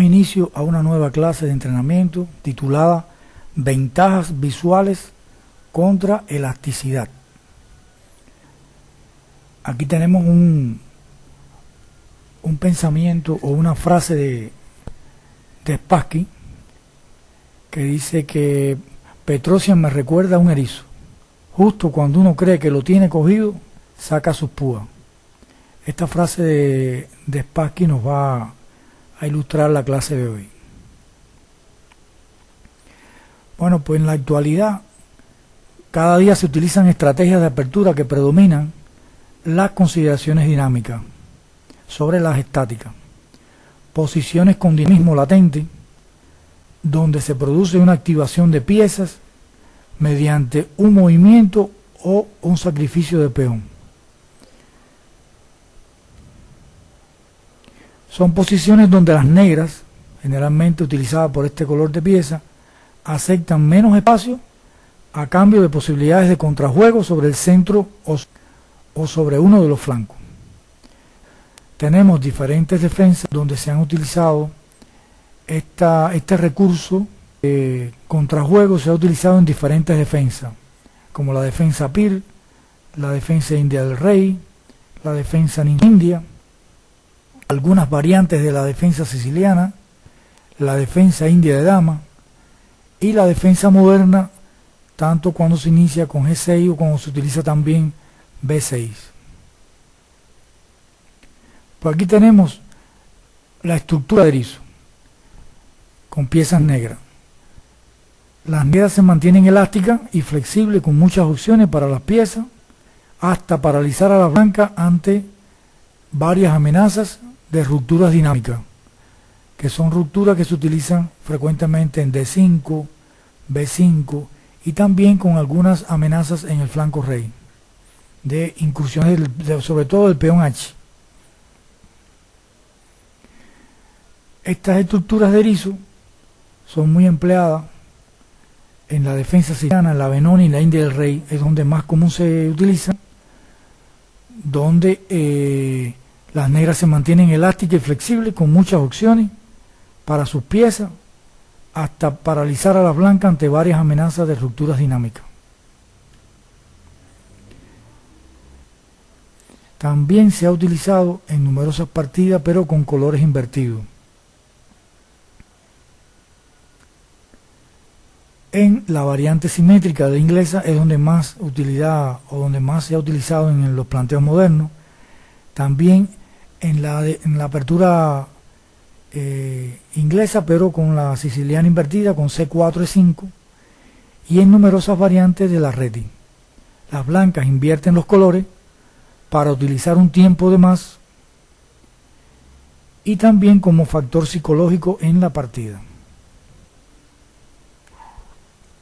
Inicio a una nueva clase de entrenamiento titulada Ventajas visuales contra elasticidad. Aquí tenemos un pensamiento o una frase de Spassky que dice que Petrosian me recuerda a un erizo. Justo cuando uno cree que lo tiene cogido, saca sus púas. Esta frase de Spassky nos va a ilustrar la clase de hoy. Bueno, pues en la actualidad cada día se utilizan estrategias de apertura que predominan las consideraciones dinámicas sobre las estáticas, posiciones con dinamismo latente, donde se produce una activación de piezas mediante un movimiento o un sacrificio de peón. Son posiciones donde las negras, generalmente utilizadas por este color de pieza, aceptan menos espacio a cambio de posibilidades de contrajuego sobre el centro o sobre uno de los flancos. Tenemos diferentes defensas donde se han utilizado este recurso de contrajuego, se ha utilizado en diferentes defensas, como la defensa Pir, la defensa India del Rey, la defensa India, algunas variantes de la defensa siciliana, la defensa india de dama y la defensa moderna, tanto cuando se inicia con G6 o cuando se utiliza también B6. Pues aquí tenemos la estructura de erizo con piezas negras. Las negras se mantienen elásticas y flexibles con muchas opciones para las piezas, hasta paralizar a la blanca ante varias amenazas de rupturas dinámicas, que son rupturas que se utilizan frecuentemente en D5, B5 y también con algunas amenazas en el flanco rey, de incursiones sobre todo del peón H. Estas estructuras de erizo son muy empleadas en la defensa siciliana, en la Benoni y la India del Rey, es donde más común se utilizan, donde las negras se mantienen elásticas y flexibles con muchas opciones para sus piezas, hasta paralizar a las blancas ante varias amenazas de rupturas dinámicas. También se ha utilizado en numerosas partidas, pero con colores invertidos. En la variante simétrica de la inglesa es donde más utilidad o donde más se ha utilizado en los planteos modernos. También en la apertura inglesa, pero con la siciliana invertida, con C4, E5, y en numerosas variantes de la Reti. Las blancas invierten los colores para utilizar un tiempo de más y también como factor psicológico en la partida.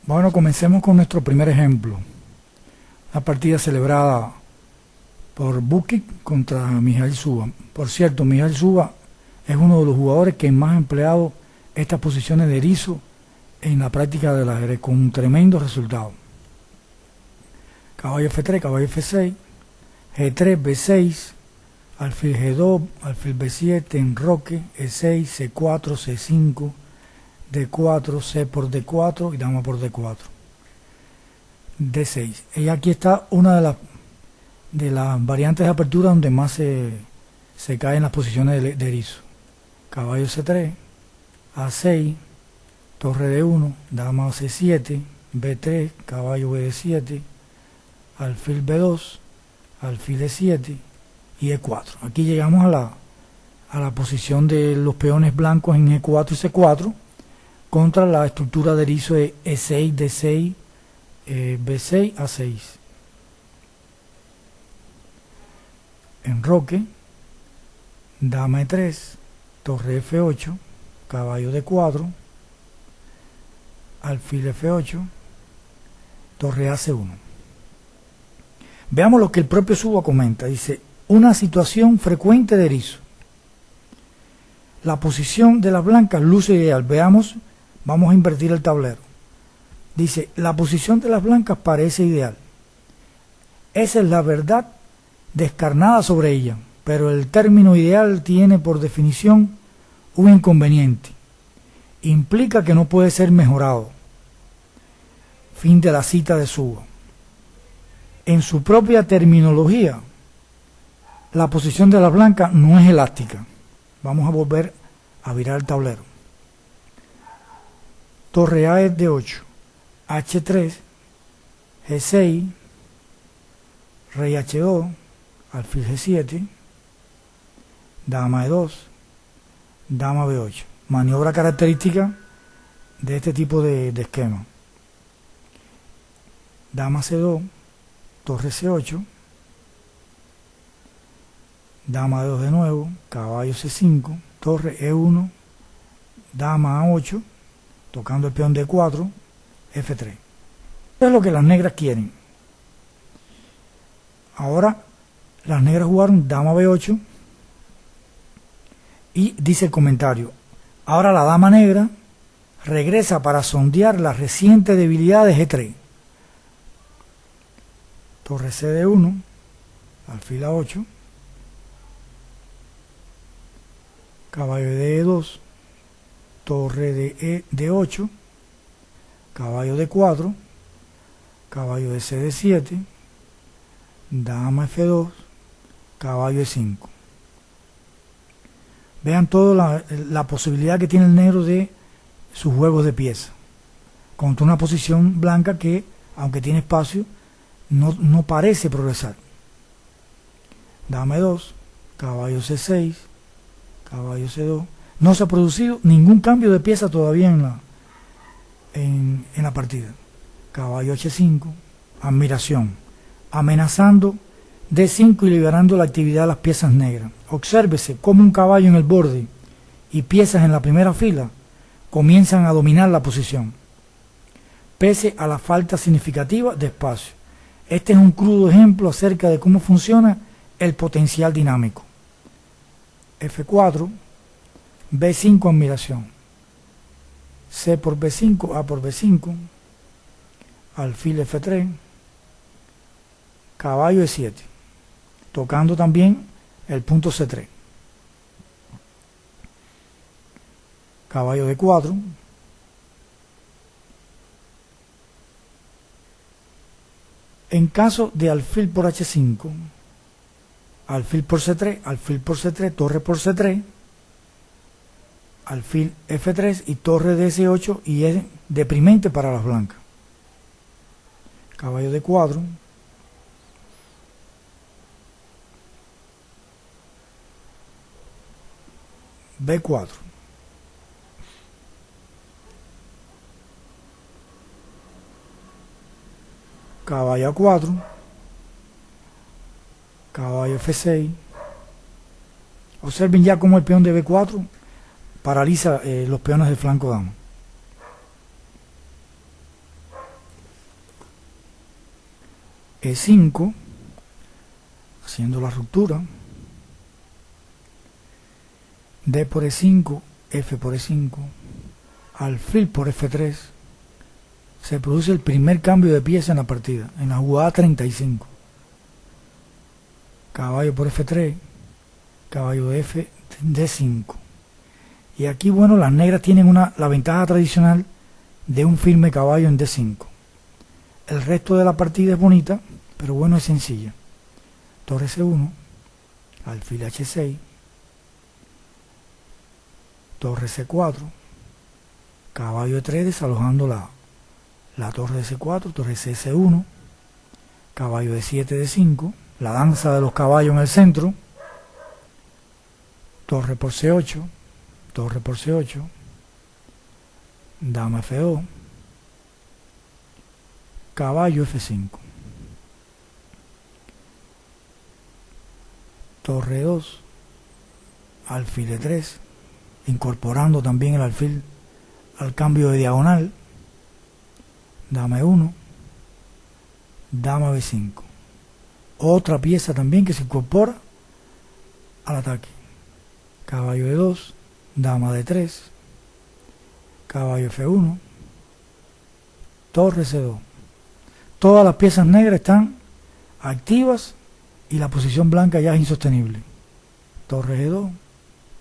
Bueno, comencemos con nuestro primer ejemplo. La partida celebrada por Vukic contra Mijail Suba. Por cierto, Mijail Suba es uno de los jugadores que más ha empleado estas posiciones de erizo en la práctica del ajedrez, con un tremendo resultado. Caballo F3, caballo F6, G3, B6, alfil G2, alfil B7, enroque, E6, C4, C5, D4, C por D4 y dama por D4, D6. Y aquí está una de las variantes de apertura donde más se caen las posiciones de erizo. Caballo C3, A6, torre D1, dama C7, B3, caballo B7, alfil B2, alfil E7 y E4. Aquí llegamos a la posición de los peones blancos en E4 y C4 contra la estructura de erizo de E6, D6, B6, A6. Enroque, dama E3, torre F8, caballo D4, alfil F8, torre AC1. Veamos lo que el propio Suba comenta. Dice, una situación frecuente de erizo. La posición de las blancas luce ideal. Veamos, vamos a invertir el tablero. Dice, la posición de las blancas parece ideal. Esa es la verdad descarnada sobre ella, pero el término ideal tiene por definición un inconveniente. Implica que no puede ser mejorado. Fin de la cita de Suba. En su propia terminología, la posición de la blanca no es elástica. Vamos a volver a virar el tablero. Torre A es D8, H3, G6, Rey H2, alfil G7, Dama E2, Dama B8. Maniobra característica de este tipo de esquema. Dama C2, Torre C8, Dama D2 de nuevo, caballo C5, Torre E1, Dama A8, tocando el peón D4, F3. Eso es lo que las negras quieren. Ahora las negras jugaron Dama B8 y dice el comentario: ahora la dama negra regresa para sondear la reciente debilidad de G3. Torre C de 1, alfil A8, caballo de E2, torre de D8, caballo de 4, caballo de C de 7, dama F2, caballo de 5. Vean toda la posibilidad que tiene el negro de sus juegos de piezas contra una posición blanca que, aunque tiene espacio, no parece progresar. Dama E2, caballo C6, caballo C2. No se ha producido ningún cambio de pieza todavía en la partida. Caballo H5, admiración, amenazando D5 y liberando la actividad de las piezas negras. Obsérvese cómo un caballo en el borde y piezas en la primera fila comienzan a dominar la posición, pese a la falta significativa de espacio. Este es un crudo ejemplo acerca de cómo funciona el potencial dinámico. F4, B5, admiración, C por B5, A por B5, alfil F3, caballo E7, tocando también el punto C3, caballo D4, en caso de alfil por H5, alfil por C3, alfil por C3, torre por C3, alfil F3 y torre de S8, y es deprimente para las blancas. Caballo D4, B4, caballo A4, caballo F6. Observen ya cómo el peón de B4 paraliza los peones de flanco dama. E5, haciendo la ruptura. D por E5, F por E5, alfil por F3. Se produce el primer cambio de pieza en la partida, en la jugada 35. Caballo por F3, caballo de F, D5. Y aquí, bueno, las negras tienen la ventaja tradicional de un firme caballo en D5. El resto de la partida es bonita, pero bueno, es sencilla. Torre C1, alfil H6, torre C4, caballo E3 desalojando la torre de C4, torre C1, caballo de 7 D5, la danza de los caballos en el centro, torre por C8, torre por C8, dama F2, caballo F5, torre 2, alfil E3, incorporando también el alfil al cambio de diagonal, dama E1, dama B5. Otra pieza también que se incorpora al ataque. Caballo E2, dama D3, caballo F1, torre C2. Todas las piezas negras están activas y la posición blanca ya es insostenible. Torre G2,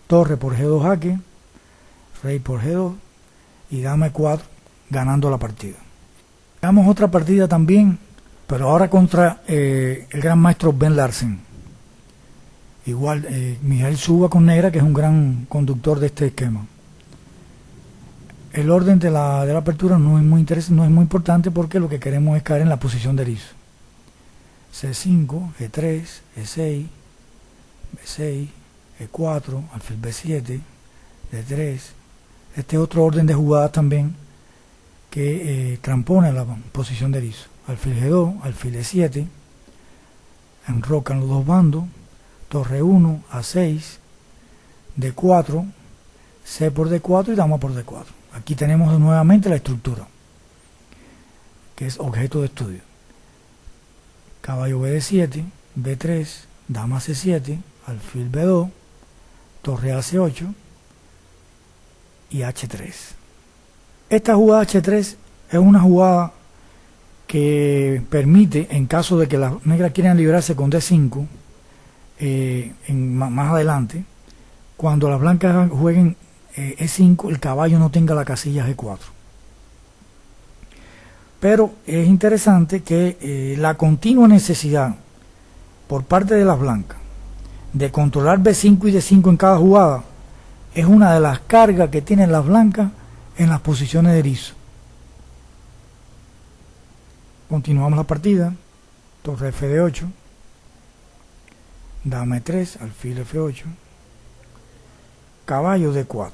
torre por G2 jaque, rey por G2 y dama E4, ganando la partida. Veamos otra partida también, pero ahora contra el gran maestro Ben Larsen. Igual, Mijaíl Suba con negra, que es un gran conductor de este esquema. El orden de la apertura no es muy importante porque lo que queremos es caer en la posición de erizo. C5, G3, E6, B6, E4, alfil B7, D3. Este es otro orden de jugadas también que trampone la posición de erizo. Alfil G2, alfil E7, enrocan los dos bandos, torre 1, A6, D4, C por D4 y dama por D4. Aquí tenemos nuevamente la estructura, que es objeto de estudio. Caballo BD7, B3, dama C7, alfil B2, torre AC8 y H3. Esta jugada H3 es una jugada que permite, en caso de que las negras quieran librarse con D5, más adelante, cuando las blancas jueguen E5, el caballo no tenga la casilla G4. Pero es interesante que la continua necesidad por parte de las blancas de controlar B5 y D5 en cada jugada es una de las cargas que tienen las blancas en las posiciones de erizo. Continuamos la partida. Torre F8, dama E3, alfil F8, caballo D4.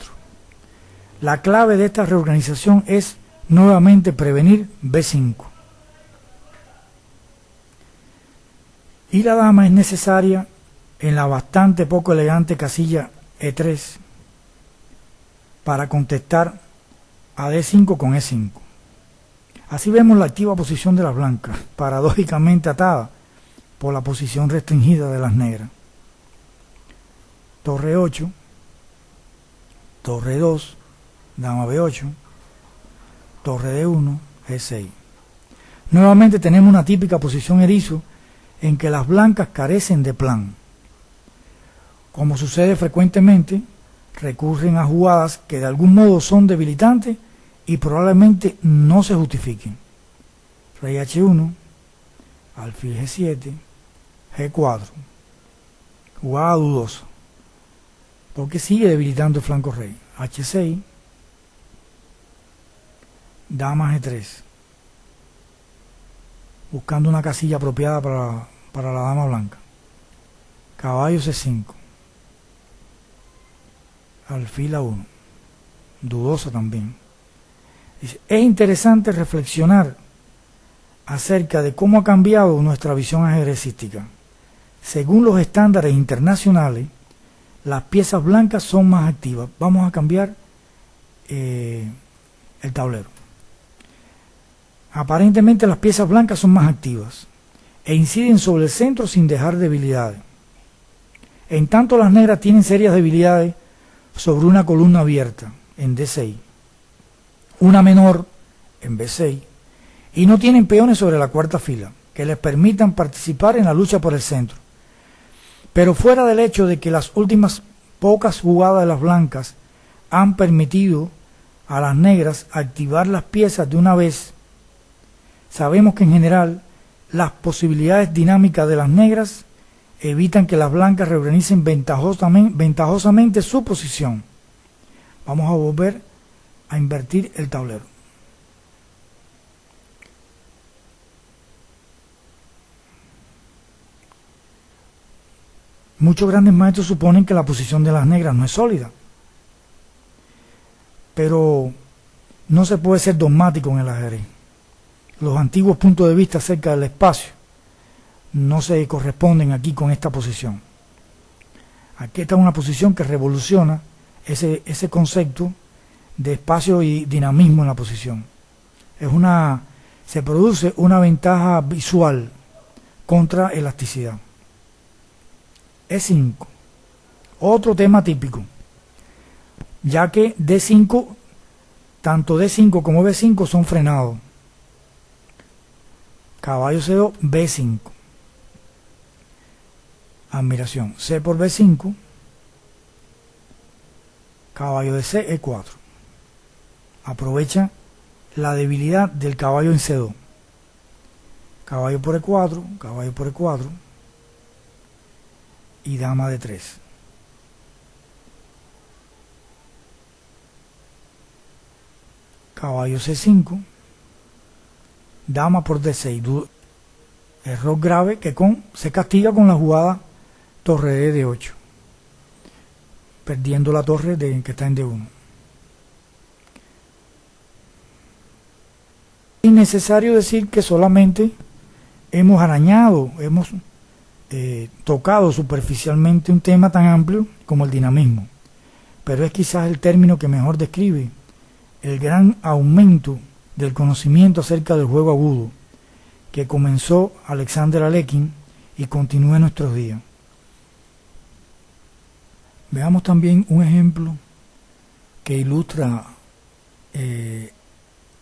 La clave de esta reorganización es nuevamente prevenir B5. Y la dama es necesaria en la bastante poco elegante casilla E3 para contestar a D5 con E5. Así vemos la activa posición de las blancas, paradójicamente atada por la posición restringida de las negras. Torre 8, torre 2, dama B8, torre D1, G6. Nuevamente tenemos una típica posición erizo en que las blancas carecen de plan. Como sucede frecuentemente, recurren a jugadas que de algún modo son debilitantes y probablemente no se justifiquen. Rey H1, alfil G7, G4. Jugada dudosa, porque sigue debilitando el flanco rey. H6, dama G3, buscando una casilla apropiada para la dama blanca. Caballo C5, alfil A1, dudosa también. Es interesante reflexionar acerca de cómo ha cambiado nuestra visión ajedrecística. Según los estándares internacionales, las piezas blancas son más activas. Vamos a cambiar el tablero. Aparentemente las piezas blancas son más activas e inciden sobre el centro sin dejar debilidades. En tanto las negras tienen serias debilidades sobre una columna abierta en D6, una menor en B6, y no tienen peones sobre la cuarta fila que les permitan participar en la lucha por el centro. Pero fuera del hecho de que las últimas pocas jugadas de las blancas han permitido a las negras activar las piezas de una vez, sabemos que en general las posibilidades dinámicas de las negras evitan que las blancas reorganicen ventajosamente su posición. Vamos a volver a invertir el tablero. Muchos grandes maestros suponen que la posición de las negras no es sólida, pero no se puede ser dogmático en el ajedrez. Los antiguos puntos de vista acerca del espacio no se corresponden aquí con esta posición. Aquí está una posición que revoluciona ese concepto de espacio y dinamismo en la posición. Se produce una ventaja visual contra elasticidad. E5, otro tema típico, ya que D5, tanto D5 como B5 son frenados. Caballo C2, B5. Admiración. C por B5. Caballo de C, E4. aprovecha la debilidad del caballo en C2. Caballo por E4, caballo por E4 y dama de 3. Caballo C5, dama por D6. Error grave que se castiga con la jugada torre de D8, perdiendo la torre que está en D1. Es innecesario decir que solamente hemos arañado, hemos tocado superficialmente un tema tan amplio como el dinamismo, pero es quizás el término que mejor describe el gran aumento del conocimiento acerca del juego agudo que comenzó Alexander Alekhine y continúa en nuestros días. Veamos también un ejemplo que ilustra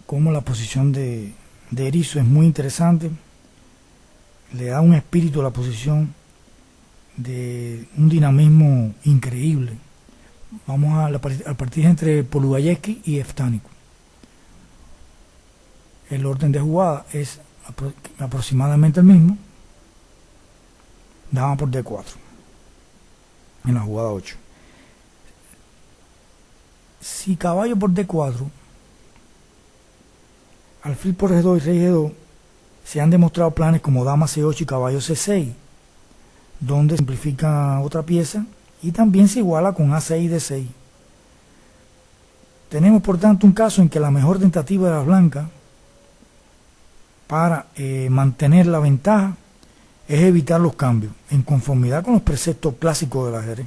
cómo la posición de erizo es muy interesante. Le da un espíritu a la posición de un dinamismo increíble. Vamos a partir entre Polubayevsky y Evtánico. El orden de jugada es aproximadamente el mismo. Dama por D4 en la jugada 8. Si caballo por D4, alfil por G2 y rey G2, se han demostrado planes como dama C8 y caballo C6, donde se simplifica otra pieza y también se iguala con A6 y D6. Tenemos por tanto un caso en que la mejor tentativa de las blancas para mantener la ventaja es evitar los cambios, en conformidad con los preceptos clásicos del ajedrez.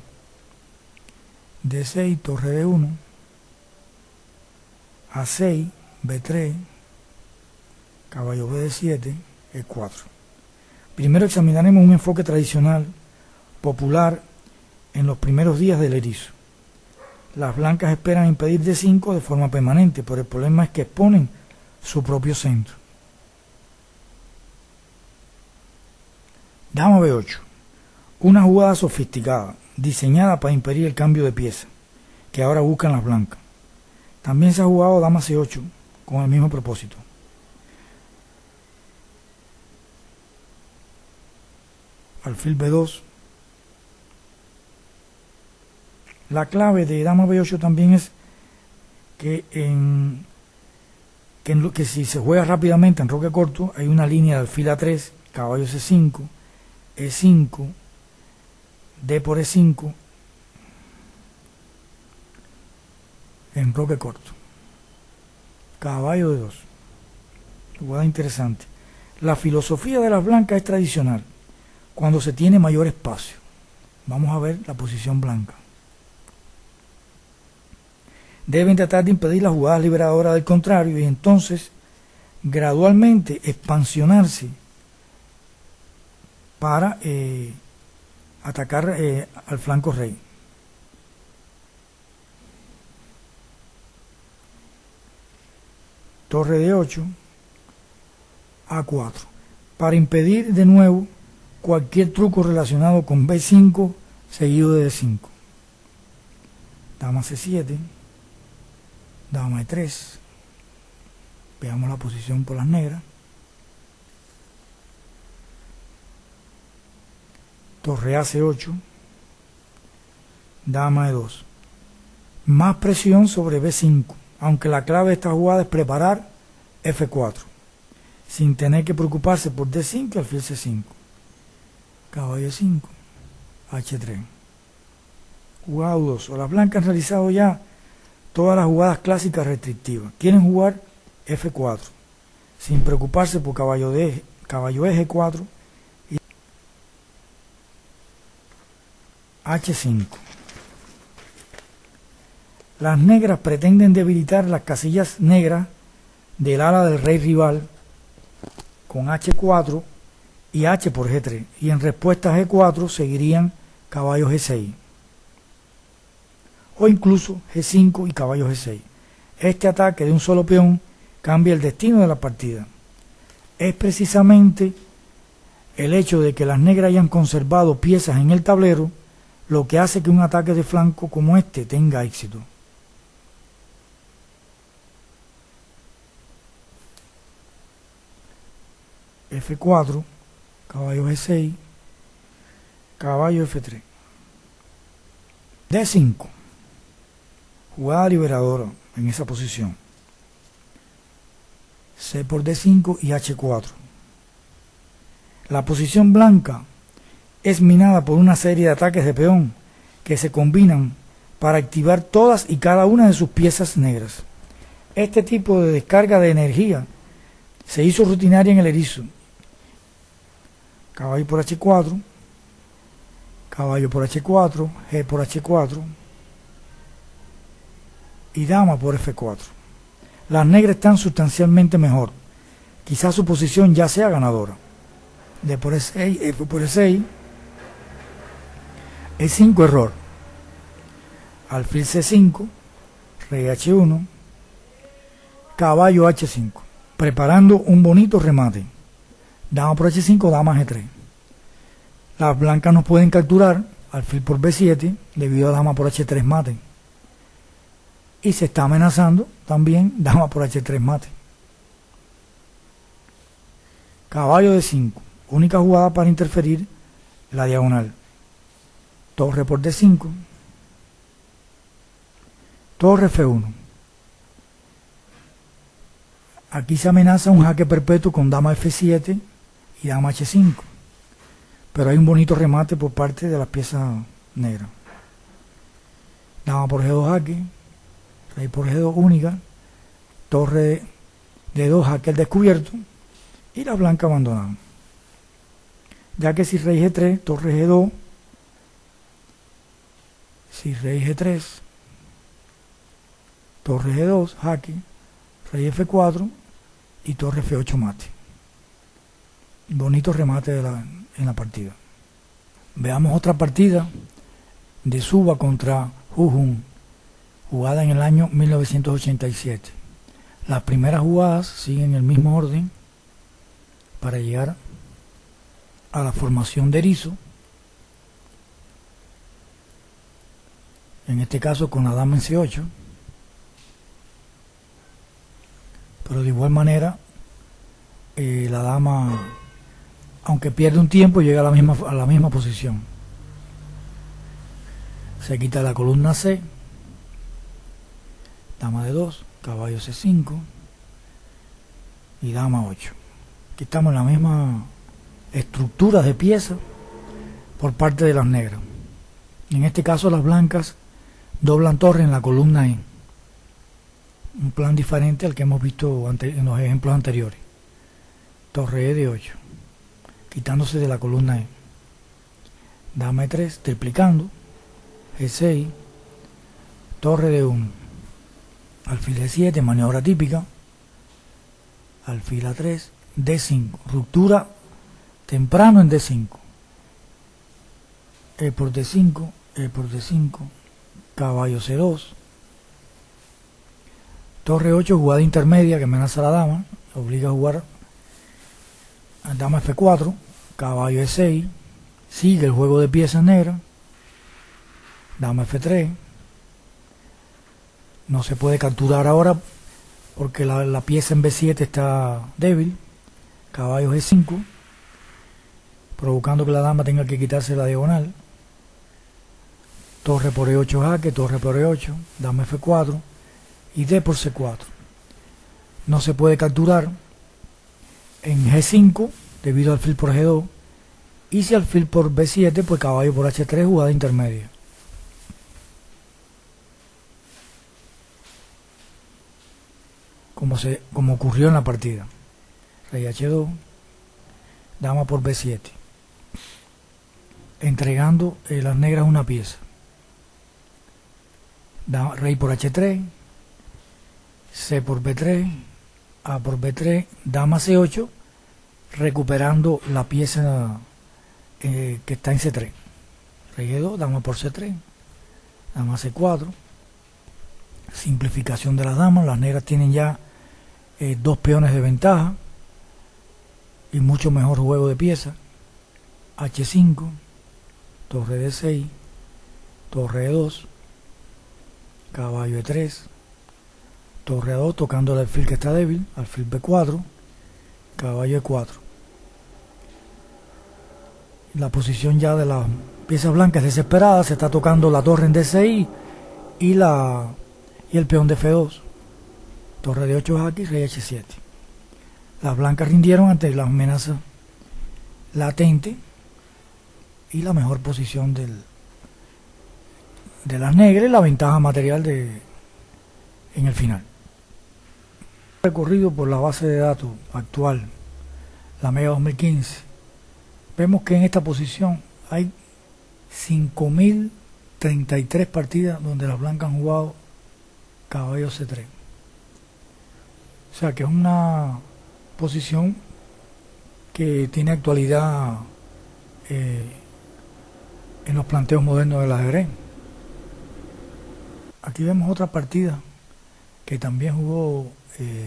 D6, torre D1, A6, B3, caballo BD7, E4. Primero examinaremos un enfoque tradicional, popular, en los primeros días del erizo. Las blancas esperan impedir D5 de forma permanente, pero el problema es que exponen su propio centro. Dama B8, una jugada sofisticada, diseñada para impedir el cambio de pieza, que ahora buscan las blancas. También se ha jugado dama C8 con el mismo propósito. Alfil B2. La clave de dama B8 también es que si se juega rápidamente en roque corto, hay una línea de alfil A3, caballo C5, E5, D por E5 en roque corto. Caballo D2. Jugada interesante. La filosofía de las blancas es tradicional cuando se tiene mayor espacio. Vamos a ver la posición blanca. Deben tratar de impedir las jugadas liberadoras del contrario y entonces gradualmente expansionarse para atacar al flanco rey. Torre de 8, A4, para impedir de nuevo cualquier truco relacionado con B5 seguido de D5. Dama C7, dama E3, veamos la posición por las negras. Torre AC8, dama E2, más presión sobre B5, aunque la clave de esta jugada es preparar F4, sin tener que preocuparse por D5 y alfil C5, caballo 5, H3, jugada U2. Las blancas han realizado ya todas las jugadas clásicas restrictivas, quieren jugar F4, sin preocuparse por caballo G4 y H5. Las negras pretenden debilitar las casillas negras del ala del rey rival con H4 y H por G3, y en respuesta a G4 seguirían caballo G6 o incluso G5 y caballo G6. Este ataque de un solo peón cambia el destino de la partida. Es precisamente el hecho de que las negras hayan conservado piezas en el tablero lo que hace que un ataque de flanco como este tenga éxito. F4, caballo G6, caballo F3. D5, jugada liberadora en esa posición. C por D5 y H4. La posición blanca es minada por una serie de ataques de peón que se combinan para activar todas y cada una de sus piezas negras. Este tipo de descarga de energía se hizo rutinaria en el erizo. Caballo por H4, caballo por H4, G por H4 y dama por F4. Las negras están sustancialmente mejor. Quizás su posición ya sea ganadora. D por E6, F por E6, E5 error. Alfil C5, rey H1, caballo H5, preparando un bonito remate. Dama por H5, dama G3. Las blancas no pueden capturar alfil por B7 debido a dama por H3 mate. Y se está amenazando también dama por H3 mate. Caballo D5, única jugada para interferir la diagonal. Torre por D5, torre F1. Aquí se amenaza un jaque perpetuo con dama F7 y dama H5, pero hay un bonito remate por parte de las piezas negras. Dama por G2 jaque, rey por G2 única, torre D2 jaque al descubierto y la blanca abandonada. Ya que si rey G3, torre G2, si rey G3, torre G2 jaque, rey F4 y torre F8 mate. Bonito remate en la partida. Veamos otra partida de Suba contra Hu Jun, jugada en el año 1987. Las primeras jugadas siguen el mismo orden para llegar a la formación de erizo, en este caso con la dama en C8, pero de igual manera la dama, aunque pierde un tiempo, llega a la misma posición. Se quita la columna C, dama D2, caballo C5 y dama 8. Aquí estamos en la misma estructura de piezas por parte de las negras. En este caso las blancas doblan torre en la columna E, un plan diferente al que hemos visto en los ejemplos anteriores. Torre E de 8, quitándose de la columna E. Dama E3, triplicando. G6, torre D1, alfil G7, maniobra típica. Alfil A3, D5, ruptura temprano en D5. E por D5, E por D5, caballo C2, torre 8, jugada intermedia que amenaza a la dama, obliga a jugar a dama F4, caballo E6, sigue el juego de piezas negras, dama F3, no se puede capturar ahora porque la pieza en B7 está débil, caballo G5, provocando que la dama tenga que quitarse la diagonal. Torre por E8 jaque, torre por E8, dama F4 y D por C4. No se puede capturar en G5 debido al alfil por G2, y si alfil por B7, pues caballo por H3, jugada intermedia. Como ocurrió en la partida. Rey H2, dama por B7, entregando las negras una pieza. Rey por H3, C por B3, A por B3, dama C8, recuperando la pieza que está en C3. Rey E2, dama por C3, dama C4, simplificación de las damas. Las negras tienen ya dos peones de ventaja y mucho mejor juego de piezas. H5, torre D6, torre E2, caballo E3, torre A2 tocando el alfil que está débil, alfil B4, caballo E4. La posición ya de las piezas blancas desesperada, se está tocando la torre en D6 y el peón de F2. Torre de 8 jaque y rey H7. Las blancas rindieron ante la amenaza latente y la mejor posición de las negras y la ventaja material en el final. Recorrido por la base de datos actual, la Mega 2015, vemos que en esta posición hay 5.033 partidas donde las blancas han jugado caballo C3. O sea que es una posición que tiene actualidad en los planteos modernos del ajedrez. Aquí vemos otra partida que también jugó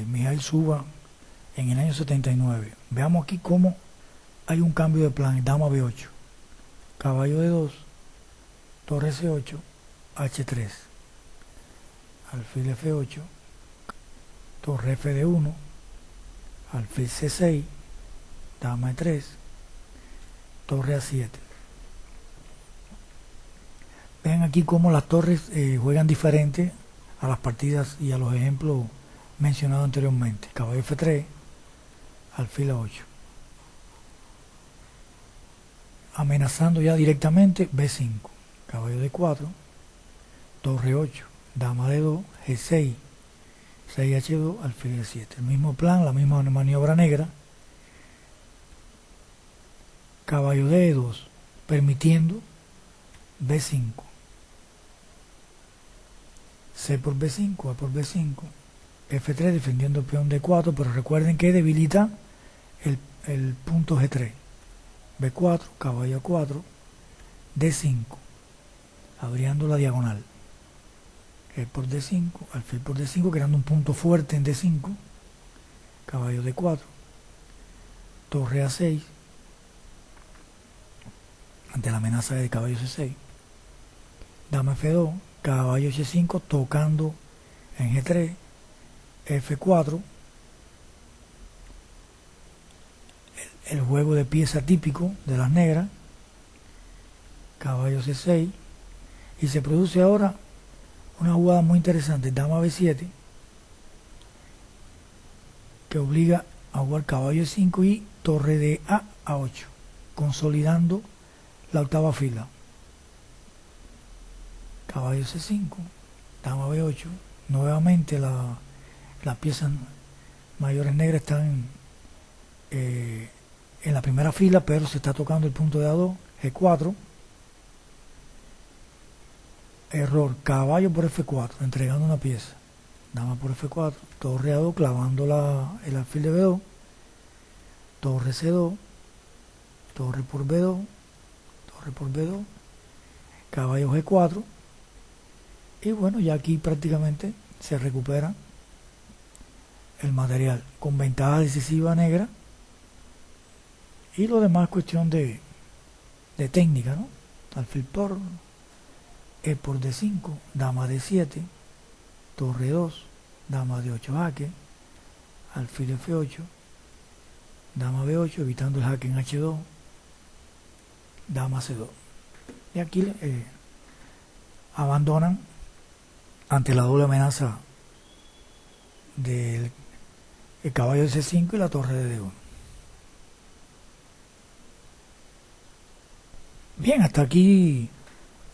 Mijail Suba en el año 79. Veamos aquí cómo hay un cambio de plan. Dama B8, caballo D2, torre C8, H3, alfil F8, torre Fd1, alfil C6, dama E3, torre A7. Vean aquí cómo las torres juegan diferente a las partidas y a los ejemplos mencionados anteriormente. Caballo F3, alfil A8. Amenazando ya directamente B5, caballo D4, torre 8, dama D2, G6, 6H2, alfil E7. El mismo plan, la misma maniobra negra. Caballo D2, permitiendo B5. C por B5, A por B5, F3 defendiendo el peón D4, pero recuerden que debilita el punto G3. B4, caballo A4, D5, abriendo la diagonal. E por D5, alfil por D5, creando un punto fuerte en D5, caballo D4, torre A6, ante la amenaza de caballo C6, dama F2, caballo H5, tocando en G3, F4, el juego de pieza típico de las negras, caballo C6, y se produce ahora una jugada muy interesante, dama B7, que obliga a jugar caballo E5 y torre de A a 8, consolidando la octava fila. Caballo C5, dama B8, nuevamente las piezas mayores negras están en la primera fila, pero se está tocando el punto de A2, G4, error, caballo por F4, entregando una pieza, dama por F4, torre A2, clavando el alfil de B2, torre C2, torre por B2, torre por B2, caballo G4, y bueno, ya aquí prácticamente se recupera el material con ventaja decisiva negra, y lo demás es cuestión de técnica, ¿no? Alfil por E por D5, dama D7, torre 2, dama D8 jaque, alfil F8, dama B8, evitando el jaque en H2, dama C2. Y aquí abandonan ante la doble amenaza del caballo de C5 y la torre de D1. Bien, hasta aquí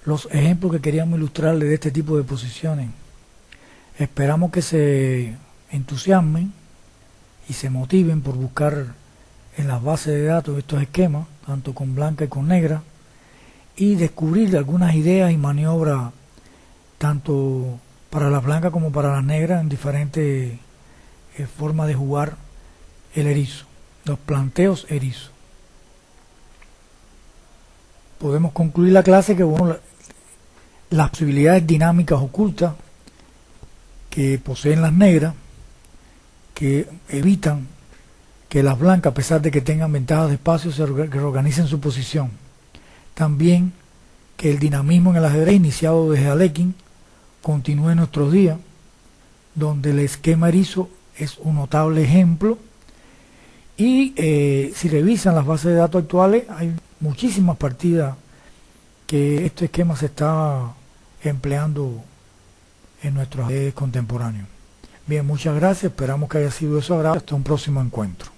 los ejemplos que queríamos ilustrarles de este tipo de posiciones. Esperamos que se entusiasmen y se motiven por buscar en las bases de datos estos esquemas, tanto con blanca y con negra, y descubrir algunas ideas y maniobras tanto para las blancas como para las negras en diferentes formas de jugar el erizo, los planteos erizo. Podemos concluir la clase que bueno, las posibilidades dinámicas ocultas que poseen las negras, que evitan que las blancas, a pesar de que tengan ventajas de espacio, se reorganicen su posición. También que el dinamismo en el ajedrez iniciado desde Alekhine continúe en nuestros días, donde el esquema erizo es un notable ejemplo. Y si revisan las bases de datos actuales, hay muchísimas partidas que este esquema se está empleando en nuestros redes contemporáneos. Bien, muchas gracias, esperamos que haya sido de su agrado. Hasta un próximo encuentro.